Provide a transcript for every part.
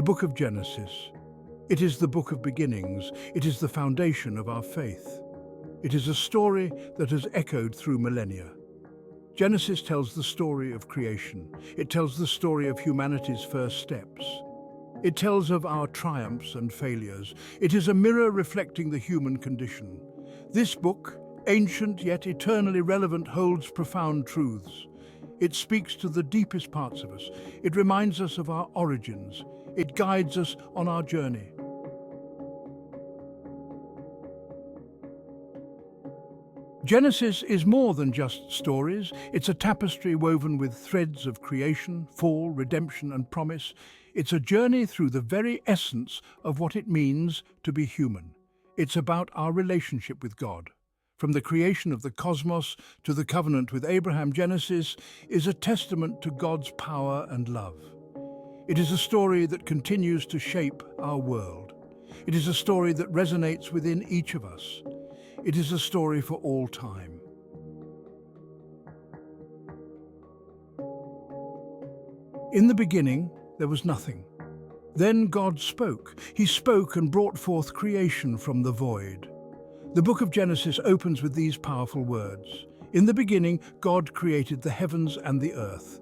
The book of Genesis. It is the book of beginnings. It is the foundation of our faith. It is a story that has echoed through millennia. Genesis tells the story of creation. It tells the story of humanity's first steps. It tells of our triumphs and failures. It is a mirror reflecting the human condition. This book, ancient yet eternally relevant, holds profound truths. It speaks to the deepest parts of us. It reminds us of our origins. It guides us on our journey. Genesis is more than just stories. It's a tapestry woven with threads of creation, fall, redemption, and promise. It's a journey through the very essence of what it means to be human. It's about our relationship with God. From the creation of the cosmos to the covenant with Abraham, Genesis is a testament to God's power and love. It is a story that continues to shape our world. It is a story that resonates within each of us. It is a story for all time. In the beginning, there was nothing. Then God spoke. He spoke and brought forth creation from the void. The book of Genesis opens with these powerful words. In the beginning, God created the heavens and the earth.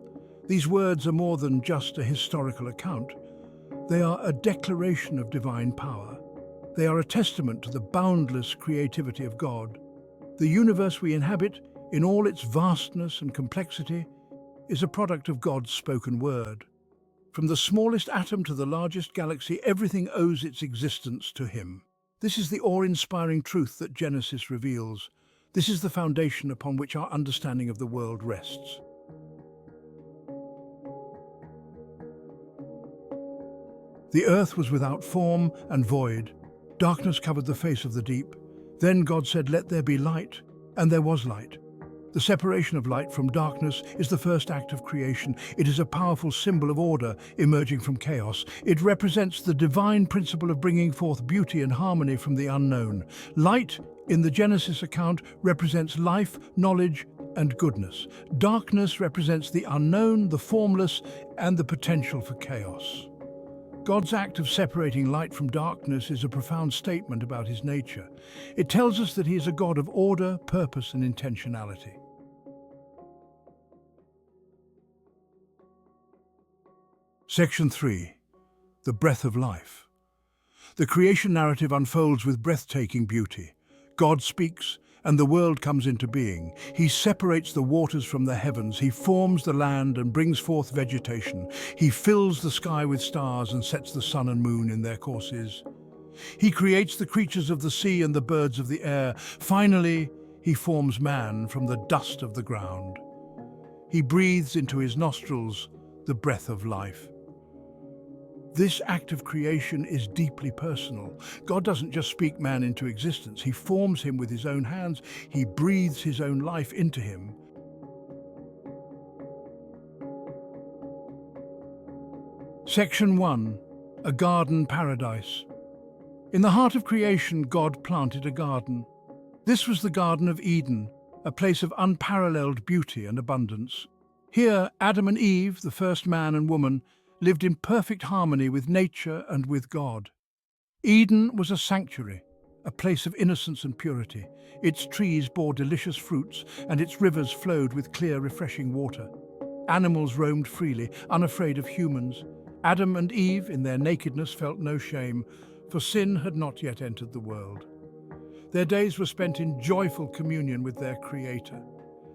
These words are more than just a historical account. They are a declaration of divine power. They are a testament to the boundless creativity of God. The universe we inhabit, in all its vastness and complexity, is a product of God's spoken word. From the smallest atom to the largest galaxy, everything owes its existence to Him. This is the awe-inspiring truth that Genesis reveals. This is the foundation upon which our understanding of the world rests. The earth was without form and void. Darkness covered the face of the deep. Then God said, "Let there be light," and there was light. The separation of light from darkness is the first act of creation. It is a powerful symbol of order emerging from chaos. It represents the divine principle of bringing forth beauty and harmony from the unknown. Light, in the Genesis account, represents life, knowledge, and goodness. Darkness represents the unknown, the formless, and the potential for chaos. God's act of separating light from darkness is a profound statement about His nature. It tells us that He is a God of order, purpose, and intentionality. Section 3. The breath of life. The creation narrative unfolds with breathtaking beauty. God speaks, and the world comes into being. He separates the waters from the heavens. He forms the land and brings forth vegetation. He fills the sky with stars and sets the sun and moon in their courses. He creates the creatures of the sea and the birds of the air. Finally, He forms man from the dust of the ground. He breathes into his nostrils the breath of life. This act of creation is deeply personal. God doesn't just speak man into existence. He forms him with His own hands. He breathes His own life into him. Section 1. A garden paradise. In the heart of creation, God planted a garden. This was the Garden of Eden, a place of unparalleled beauty and abundance. Here, Adam and Eve, the first man and woman, lived in perfect harmony with nature and with God. Eden was a sanctuary, a place of innocence and purity. Its trees bore delicious fruits, and its rivers flowed with clear, refreshing water. Animals roamed freely, unafraid of humans. Adam and Eve, in their nakedness, felt no shame, for sin had not yet entered the world. Their days were spent in joyful communion with their Creator.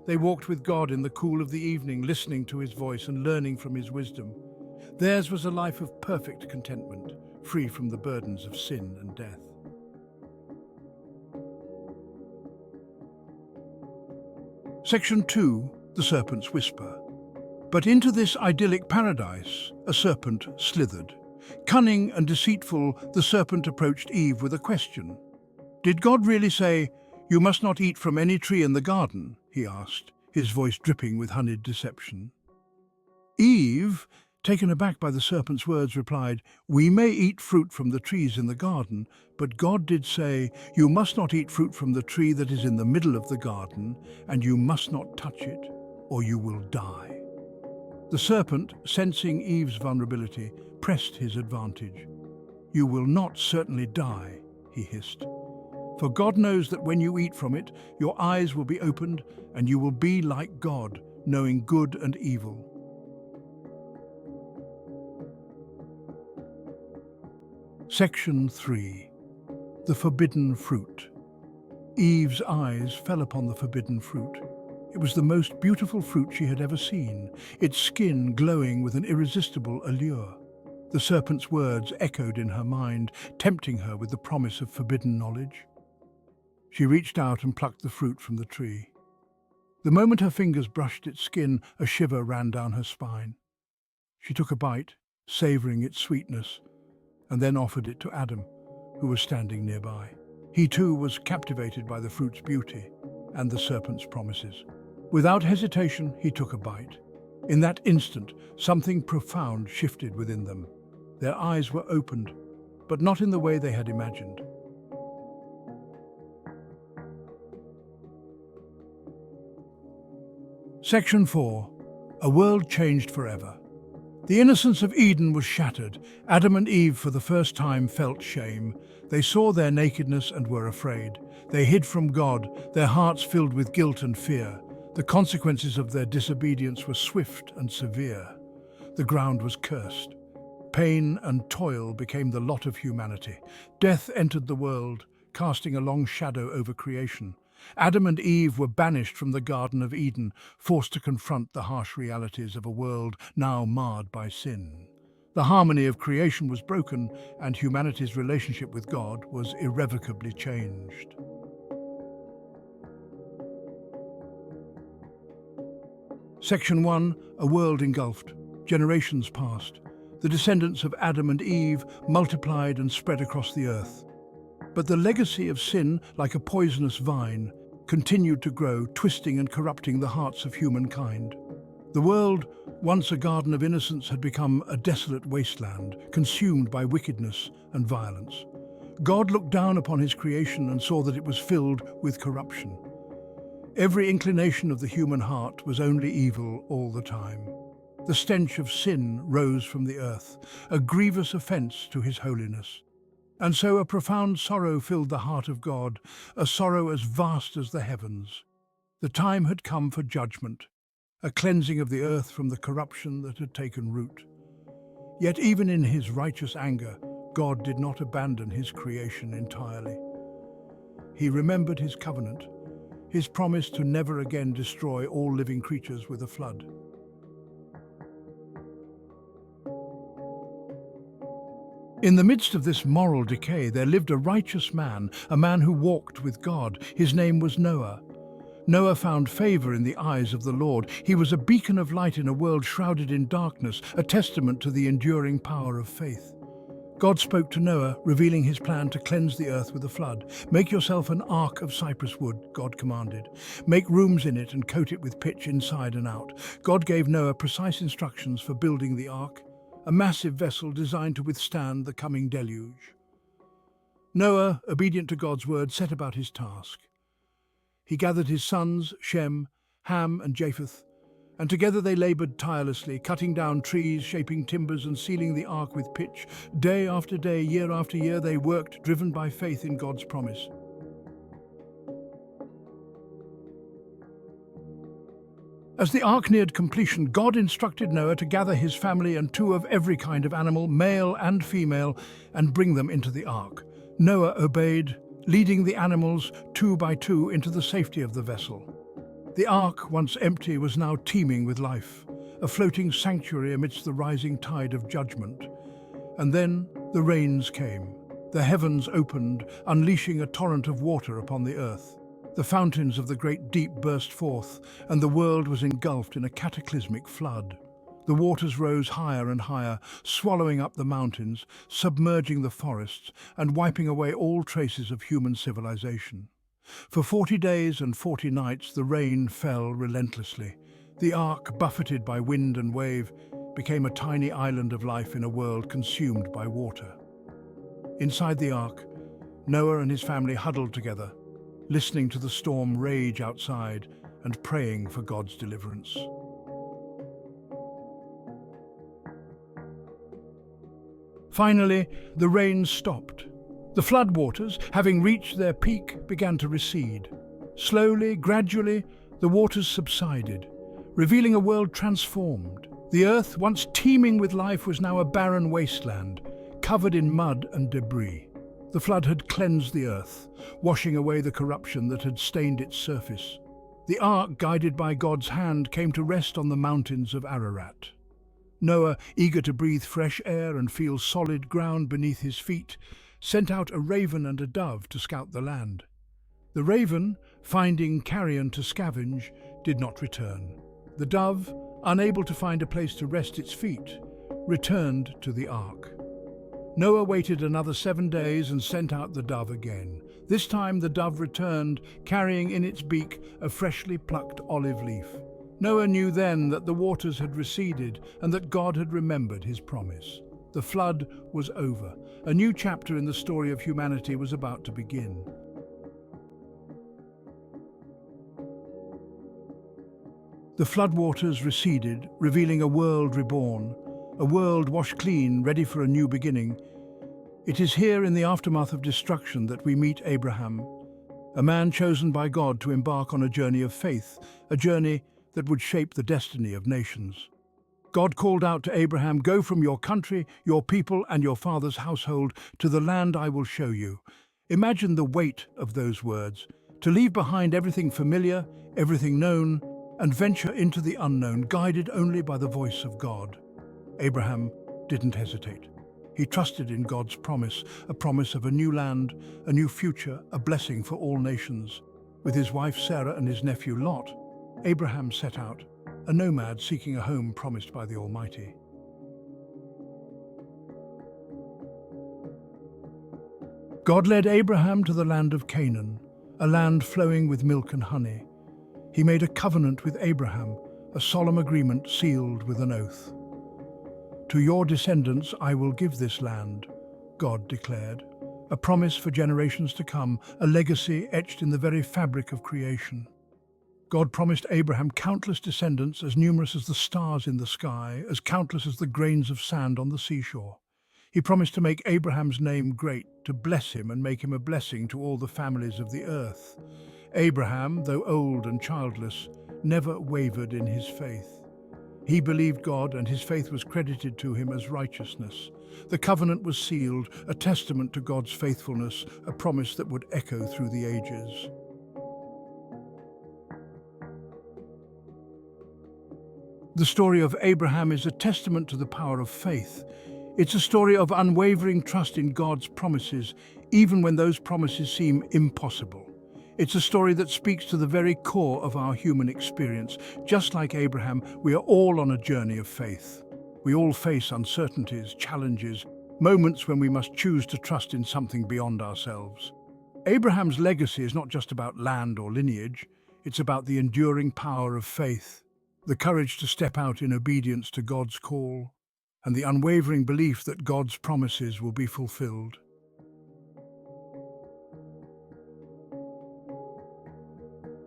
They walked with God in the cool of the evening, listening to His voice and learning from His wisdom. Theirs was a life of perfect contentment, free from the burdens of sin and death. Section 2. The Serpent's Whisper. But into this idyllic paradise, a serpent slithered. Cunning and deceitful, the serpent approached Eve with a question. "Did God really say, 'You must not eat from any tree in the garden?'" he asked, his voice dripping with honeyed deception. Eve, taken aback by the serpent's words, replied, "We may eat fruit from the trees in the garden, but God did say, 'You must not eat fruit from the tree that is in the middle of the garden, and you must not touch it, or you will die.'" The serpent, sensing Eve's vulnerability, pressed his advantage. "You will not certainly die," he hissed. "For God knows that when you eat from it, your eyes will be opened and you will be like God, knowing good and evil." Section 3. The Forbidden Fruit. Eve's eyes fell upon the forbidden fruit. It was the most beautiful fruit she had ever seen, its skin glowing with an irresistible allure. The serpent's words echoed in her mind, tempting her with the promise of forbidden knowledge. She reached out and plucked the fruit from the tree. The moment her fingers brushed its skin, a shiver ran down her spine. She took a bite, savoring its sweetness, and then offered it to Adam, who was standing nearby. He too was captivated by the fruit's beauty and the serpent's promises. Without hesitation, he took a bite. In that instant, something profound shifted within them. Their eyes were opened, but not in the way they had imagined. Section 4. A world changed forever. The innocence of Eden was shattered. Adam and Eve for the first time felt shame. They saw their nakedness and were afraid. They hid from God, their hearts filled with guilt and fear. The consequences of their disobedience were swift and severe. The ground was cursed. Pain and toil became the lot of humanity. Death entered the world, casting a long shadow over creation. Adam and Eve were banished from the Garden of Eden, forced to confront the harsh realities of a world now marred by sin. The harmony of creation was broken, and humanity's relationship with God was irrevocably changed. Section 1. A world engulfed. Generations passed. The descendants of Adam and Eve multiplied and spread across the earth. But the legacy of sin, like a poisonous vine, continued to grow, twisting and corrupting the hearts of humankind. The world, once a garden of innocence, had become a desolate wasteland, consumed by wickedness and violence. God looked down upon his creation and saw that it was filled with corruption. Every inclination of the human heart was only evil all the time. The stench of sin rose from the earth, a grievous offense to his holiness. And so a profound sorrow filled the heart of God, a sorrow as vast as the heavens. The time had come for judgment, a cleansing of the earth from the corruption that had taken root. Yet even in his righteous anger, God did not abandon his creation entirely. He remembered his covenant, his promise to never again destroy all living creatures with a flood. In the midst of this moral decay, there lived a righteous man, a man who walked with God. His name was Noah. Noah found favor in the eyes of the Lord. He was a beacon of light in a world shrouded in darkness, a testament to the enduring power of faith. God spoke to Noah, revealing his plan to cleanse the earth with a flood. "Make yourself an ark of cypress wood," God commanded. "Make rooms in it and coat it with pitch inside and out." God gave Noah precise instructions for building the ark, a massive vessel designed to withstand the coming deluge. Noah, obedient to God's word, set about his task. He gathered his sons, Shem, Ham, and Japheth, and together they labored tirelessly, cutting down trees, shaping timbers, and sealing the ark with pitch. Day after day, year after year, they worked, driven by faith in God's promise. As the ark neared completion, God instructed Noah to gather his family and 2 of every kind of animal, male and female, and bring them into the ark. Noah obeyed, leading the animals 2 by 2 into the safety of the vessel. The ark, once empty, was now teeming with life, a floating sanctuary amidst the rising tide of judgment. And then the rains came. The heavens opened, unleashing a torrent of water upon the earth. The fountains of the great deep burst forth, and the world was engulfed in a cataclysmic flood. The waters rose higher and higher, swallowing up the mountains, submerging the forests, and wiping away all traces of human civilization. For 40 days and 40 nights the rain fell relentlessly. The ark, buffeted by wind and wave, became a tiny island of life in a world consumed by water. Inside the ark, Noah and his family huddled together, listening to the storm rage outside and praying for God's deliverance. Finally, the rain stopped. The floodwaters, having reached their peak, began to recede. Slowly, gradually, the waters subsided, revealing a world transformed. The earth, once teeming with life, was now a barren wasteland, covered in mud and debris. The flood had cleansed the earth, washing away the corruption that had stained its surface. The ark, guided by God's hand, came to rest on the mountains of Ararat. Noah, eager to breathe fresh air and feel solid ground beneath his feet, sent out a raven and a dove to scout the land. The raven, finding carrion to scavenge, did not return. The dove, unable to find a place to rest its feet, returned to the ark. Noah waited another 7 days and sent out the dove again. This time the dove returned, carrying in its beak a freshly plucked olive leaf. Noah knew then that the waters had receded and that God had remembered his promise. The flood was over. A new chapter in the story of humanity was about to begin. The floodwaters receded, revealing a world reborn, a world washed clean, ready for a new beginning. It is here in the aftermath of destruction that we meet Abraham, a man chosen by God to embark on a journey of faith, a journey that would shape the destiny of nations. God called out to Abraham, "Go from your country, your people, and your father's household to the land I will show you." Imagine the weight of those words, to leave behind everything familiar, everything known, and venture into the unknown, guided only by the voice of God. Abraham didn't hesitate. He trusted in God's promise, a promise of a new land, a new future, a blessing for all nations. With his wife Sarah and his nephew Lot, Abraham set out, a nomad seeking a home promised by the Almighty. God led Abraham to the land of Canaan, a land flowing with milk and honey. He made a covenant with Abraham, a solemn agreement sealed with an oath. "To your descendants I will give this land," God declared, a promise for generations to come, a legacy etched in the very fabric of creation. God promised Abraham countless descendants as numerous as the stars in the sky, as countless as the grains of sand on the seashore. He promised to make Abraham's name great, to bless him and make him a blessing to all the families of the earth. Abraham, though old and childless, never wavered in his faith. He believed God, and his faith was credited to him as righteousness. The covenant was sealed, a testament to God's faithfulness, a promise that would echo through the ages. The story of Abraham is a testament to the power of faith. It's a story of unwavering trust in God's promises, even when those promises seem impossible. It's a story that speaks to the very core of our human experience. Just like Abraham, we are all on a journey of faith. We all face uncertainties, challenges, moments when we must choose to trust in something beyond ourselves. Abraham's legacy is not just about land or lineage, it's about the enduring power of faith, the courage to step out in obedience to God's call, and the unwavering belief that God's promises will be fulfilled.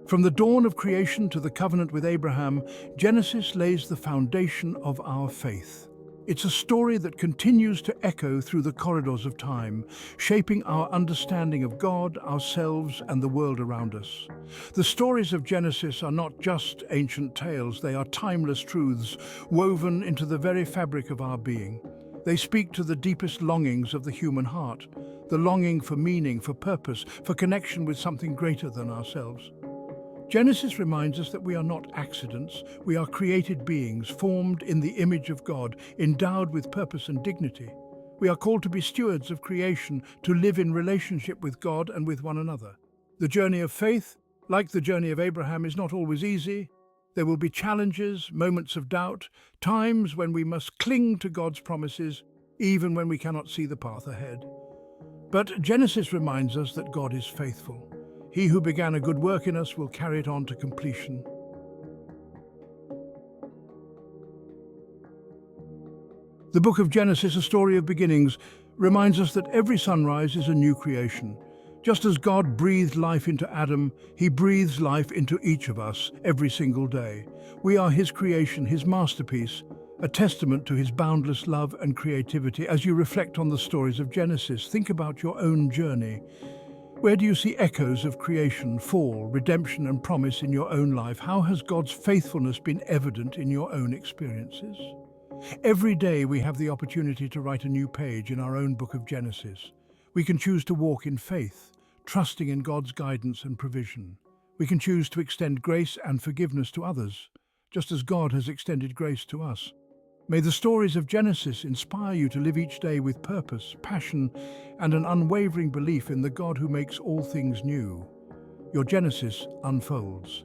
From the dawn of creation to the covenant with Abraham, Genesis lays the foundation of our faith. It's a story that continues to echo through the corridors of time, shaping our understanding of God, ourselves, and the world around us. The stories of Genesis are not just ancient tales, they are timeless truths woven into the very fabric of our being. They speak to the deepest longings of the human heart, the longing for meaning, for purpose, for connection with something greater than ourselves. Genesis reminds us that we are not accidents, we are created beings, formed in the image of God, endowed with purpose and dignity. We are called to be stewards of creation, to live in relationship with God and with one another. The journey of faith, like the journey of Abraham, is not always easy. There will be challenges, moments of doubt, times when we must cling to God's promises, even when we cannot see the path ahead. But Genesis reminds us that God is faithful. He who began a good work in us will carry it on to completion. The book of Genesis, a story of beginnings, reminds us that every sunrise is a new creation. Just as God breathed life into Adam, he breathes life into each of us every single day. We are his creation, his masterpiece, a testament to his boundless love and creativity. As you reflect on the stories of Genesis, think about your own journey. Where do you see echoes of creation, fall, redemption, and promise in your own life? How has God's faithfulness been evident in your own experiences? Every day we have the opportunity to write a new page in our own book of Genesis. We can choose to walk in faith, trusting in God's guidance and provision. We can choose to extend grace and forgiveness to others, just as God has extended grace to us. May the stories of Genesis inspire you to live each day with purpose, passion, and an unwavering belief in the God who makes all things new. Your Genesis unfolds.